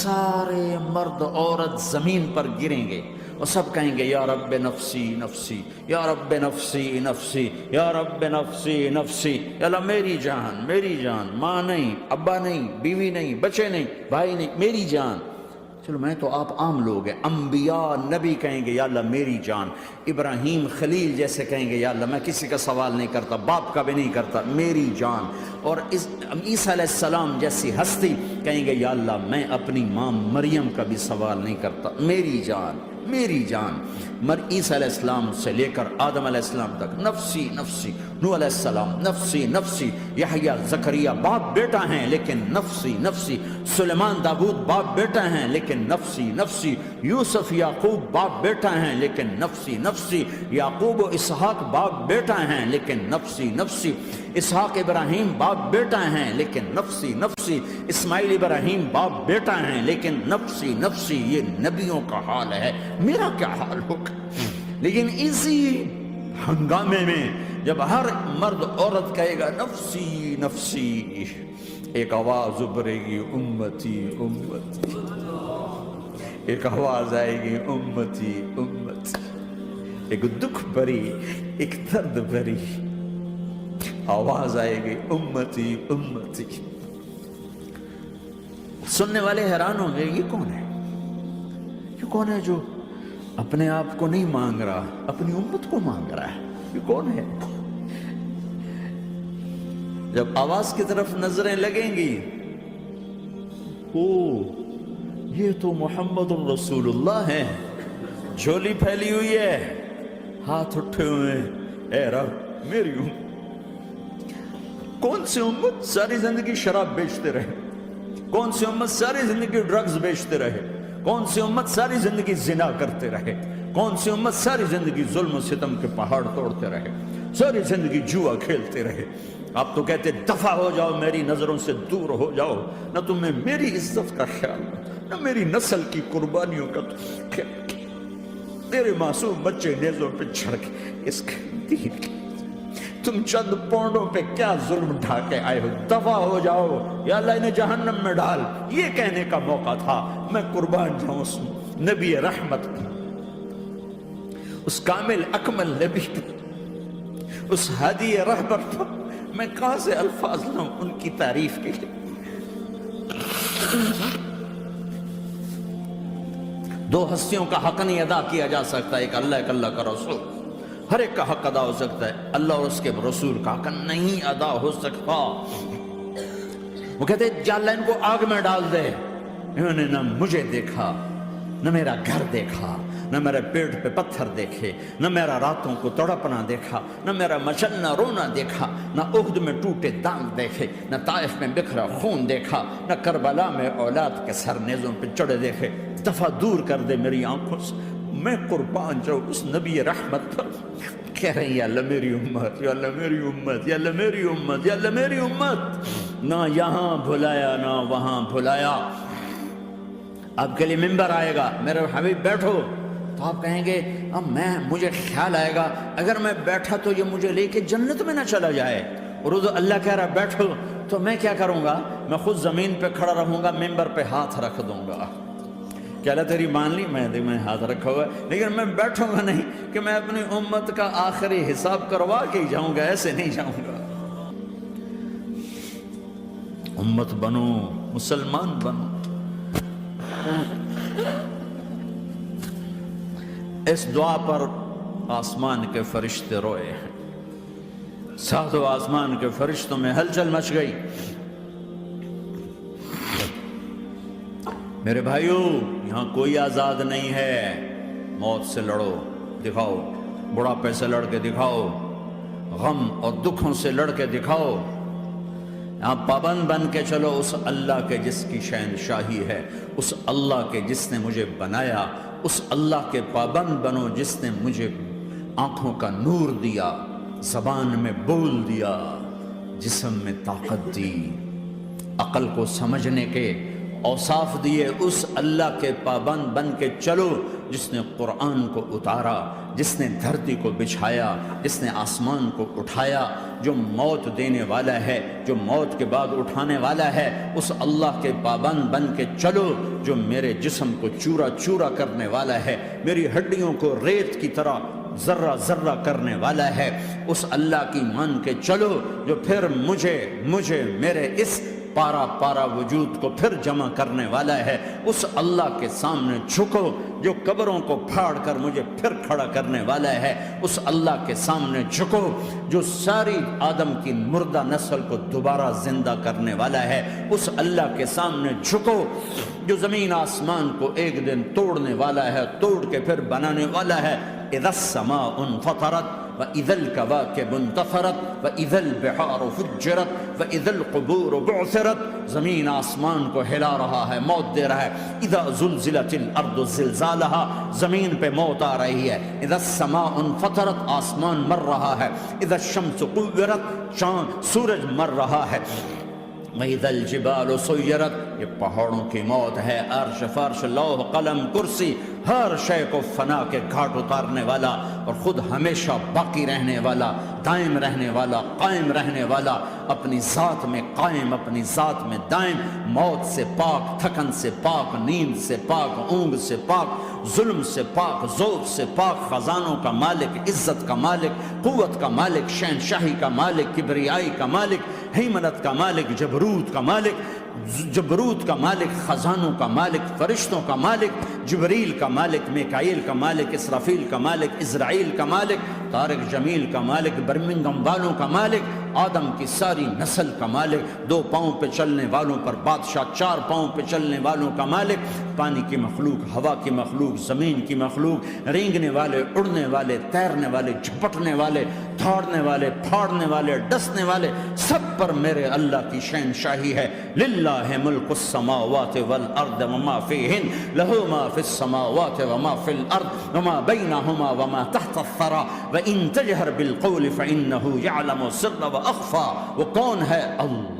سارے مرد عورت زمین پر گریں گے اور سب کہیں گے یا رب نفسی نفسی، یا رب نفسی نفسی، یا رب نفسی نفسی، یا اللہ میری جان میری جان، ماں نہیں، ابا نہیں، بیوی نہیں، بچے نہیں، بھائی نہیں، میری جان۔ چلو میں تو آپ عام لوگ ہیں، انبیاء نبی کہیں گے یا اللہ میری جان، ابراہیم خلیل جیسے کہیں گے یا اللہ میں کسی کا سوال نہیں کرتا، باپ کا بھی نہیں کرتا، میری جان۔ اور عیسیٰ علیہ السلام جیسی ہستی کہیں گے یا اللہ میں اپنی ماں مریم کا بھی سوال نہیں کرتا، میری جان میری جان۔ عیسیٰ علیہ السلام سے لے کر آدم علیہ السلام تک نفسی نفسی، نوح علیہ السلام نفسی نفسی، یحییٰ زکریا باپ بیٹا ہیں لیکن نفسی نفسی، سلیمان داؤد باپ بیٹا ہیں لیکن نفسی نفسی، یوسف یعقوب باپ بیٹا ہیں لیکن نفسی نفسی، یعقوب و اسحاق باپ بیٹا ہیں لیکن نفسی نفسی، اسحاق ابراہیم باپ بیٹا ہیں لیکن نفسی نفسی، اسماعیل ابراہیم باپ بیٹا ہیں لیکن نفسی نفسی۔ یہ نبیوں کا حال ہے، میرا کیا حال ہوگا؟ لیکن اسی ہنگامے میں جب ہر مرد عورت کہے گا نفسی نفسی، ایک آواز ابھرے گی امتی امتی، ایک آواز آئے گی امتی امتی، ایک دکھ بھری ایک درد بھری آواز آئے گی امتی امتی۔ سننے والے حیران ہوں گے یہ کون ہے، یہ کون ہے جو اپنے آپ کو نہیں مانگ رہا اپنی امت کو مانگ رہا ہے، یہ کون ہے؟ جب آواز کی طرف نظریں لگیں گی، او یہ تو محمد الرسول اللہ ہے، جھولی پھیلی ہوئی ہے، ہاتھ اٹھے ہوئے ہیں، اے رب میری امت۔ کون سی امت ساری زندگی شراب بیچتے رہے، کون سی امت ساری زندگی ڈرگز بیچتے رہے، کون سی امت ساری زندگی زنا کرتے رہے، کون سی امت ساری زندگی ظلم و ستم کے پہاڑ توڑتے رہے، ساری زندگی جوا کھیلتے رہے۔ آپ تو کہتے دفع ہو جاؤ، میری نظروں سے دور ہو جاؤ، نہ تمہیں میری عزت کا خیال، نہ میری نسل کی قربانیوں کا خیال، میرے معصوم بچے نیزوں پہ چڑھ کے اس کے دین کی، تم چند پونڈوں پہ کیا ظلم ڈھا کے آئے ہو، دفع ہو جاؤ، یا اللہ انہیں جہنم میں ڈال۔ یہ کہنے کا موقع تھا، میں قربان جاؤں اس نبی رحمت پر، اس کامل اکمل نبی پر، اس ہادی رہبر پر میں کہاں سے الفاظ لوں ان کی تعریف کے لیے۔ دو ہستیوں کا حق نہیں ادا کیا جا سکتا، ایک اللہ ایک اللہ کا رسول، ہر ایک کا حق ادا ہو سکتا ہے، اللہ اور اس کے رسول کا حق نہیں ادا ہو سکتا۔ وہ کہتے ہیں یا اللہ ان کو آگ میں ڈال دے، انہوں نے نہ مجھے دیکھا، نہ میرا گھر دیکھا، نہ میرے پیٹ پہ پتھر دیکھے، نہ میرا راتوں کو تڑپنا دیکھا، نہ میرا مچلنا رونا دیکھا، نہ احد میں ٹوٹے دانت دیکھے، نہ طائف میں بکھرا خون دیکھا، نہ کربلا میں اولاد کے سر نیزوں پہ چڑھے دیکھے۔ دفع دور کر دے میری آنکھوں سے، میں قربان جاؤں اس نبی رحمت پر۔ کہہ رہے ہیں یا اللہ میری امت، یا اللہ میری امت، یا اللہ میری امت، یا اللہ میری امت، نہ یہاں بھلایا نہ وہاں بھلایا۔ آپ کے لیے ممبر آئے گا، میرے حبیب بیٹھو، تو آپ کہیں گے اب مجھے خیال آئے گا اگر میں بیٹھا تو یہ مجھے لے کے جنت میں نہ چلا جائے، اور اللہ کہہ رہا بیٹھو تو میں کیا کروں گا؟ میں خود زمین پہ کھڑا رہوں گا، ممبر پہ ہاتھ رکھ دوں گا، کہ اللہ تیری مان لی، میں ہاتھ رکھا ہوا ہے، لیکن میں بیٹھوں گا نہیں کہ میں اپنی امت کا آخری حساب کروا کے ہی جاؤں گا، ایسے نہیں جاؤں گا۔ امت بنو، مسلمان بنو۔ اس دعا پر آسمان کے فرشتے روئے ہیں، ساتوں آسمان کے فرشتوں میں ہلچل مچ گئی۔ میرے بھائیو یہاں کوئی آزاد نہیں ہے، موت سے لڑو، دکھاؤ، بڑھاپے سے لڑ کے دکھاؤ، غم اور دکھوں سے لڑ کے دکھاؤ، یہاں پابند بن کے چلو اس اللہ کے جس کی شہنشاہی ہے، اس اللہ کے جس نے مجھے بنایا، اس اللہ کے پابند بنو جس نے مجھے آنکھوں کا نور دیا، زبان میں بول دیا، جسم میں طاقت دی، عقل کو سمجھنے کے اوصاف دیے، اس اللہ کے پابند بن کے چلو جس نے قرآن کو اتارا، جس نے دھرتی کو بچھایا، جس نے آسمان کو اٹھایا، جو موت دینے والا ہے، جو موت کے بعد اٹھانے والا ہے، اس اللہ کے پابند بن کے چلو جو میرے جسم کو چورا چورا کرنے والا ہے، میری ہڈیوں کو ریت کی طرح ذرہ ذرہ کرنے والا ہے، اس اللہ کی مان کے چلو جو پھر مجھے میرے اس پارا پارا وجود کو پھر جمع کرنے والا ہے، اس اللہ کے سامنے جھکو جو قبروں کو پھاڑ کر مجھے پھر کھڑا کرنے والا ہے، اس اللہ کے سامنے جھکو جو ساری آدم کی مردہ نسل کو دوبارہ زندہ کرنے والا ہے، اس اللہ کے سامنے جھکو جو زمین آسمان کو ایک دن توڑنے والا ہے، توڑ کے پھر بنانے والا ہے۔ اذا السماء انفطرت وَإِذَا الْكَوَاكِبُ انتَثَرَتْ وَإِذَا الْبِحَارُ فُجِّرَتْ وَإِذَا الْقُبُورُ بُعْثِرَتْ، زمین آسمان کو ہلا رہا ہے، موت دے رہا ہے۔ اذا زلزلت الارض زلزالها، زمین پہ موت آ رہی ہے۔ اذا السماء انفطرت، آسمان مر رہا ہے۔ اذا الشمس قُوِّرَت، چاند سورج مر رہا ہے۔ وَإِذَا الْجِبَالُ سُيِّرَتْ، یہ پہاڑوں کی موت ہے۔ عرش فرش لوح قلم کرسی ہر شے کو فنا کے گھاٹ اتارنے والا اور خود ہمیشہ باقی رہنے والا، دائم رہنے والا، قائم رہنے والا، اپنی ذات میں قائم، اپنی ذات میں دائم، موت سے پاک، تھکن سے پاک، نیند سے پاک، اونگ سے پاک، ظلم سے پاک، ذوق سے پاک، خزانوں کا مالک، عزت کا مالک، قوت کا مالک، شہنشاہی کا مالک، کبریائی کا مالک، ہیمنت کا مالک، جبروت کا مالک، خزانوں کا مالک، فرشتوں کا مالک، جبریل کا مالک، میکائیل کا مالک، اسرافیل کا مالک، اسرائیل کا مالک، طارق جمیل کا مالک، برمنگم والوں کا مالک، آدم کی ساری نسل کا مالک، 2 پاؤں پہ چلنے والوں پر بادشاہ، 4 پاؤں پہ چلنے والوں کا مالک، پانی کی مخلوق، ہوا کی مخلوق، زمین کی مخلوق، رینگنے والے، اڑنے والے، تیرنے والے، جھپٹنے والے، دھاڑنے والے، پھاڑنے والے، ڈسنے والے، سب پر میرے اللہ کی شہنشاہی ہے۔ للہ ملک السماوات والارض وما فیہن، لہ ما فی السماوات وما فی الارض وما بینہما وما تحت الثری وان تجہر بالقول فانہ یعلم السر واخفی۔ وہ کون ہے؟ اللہ۔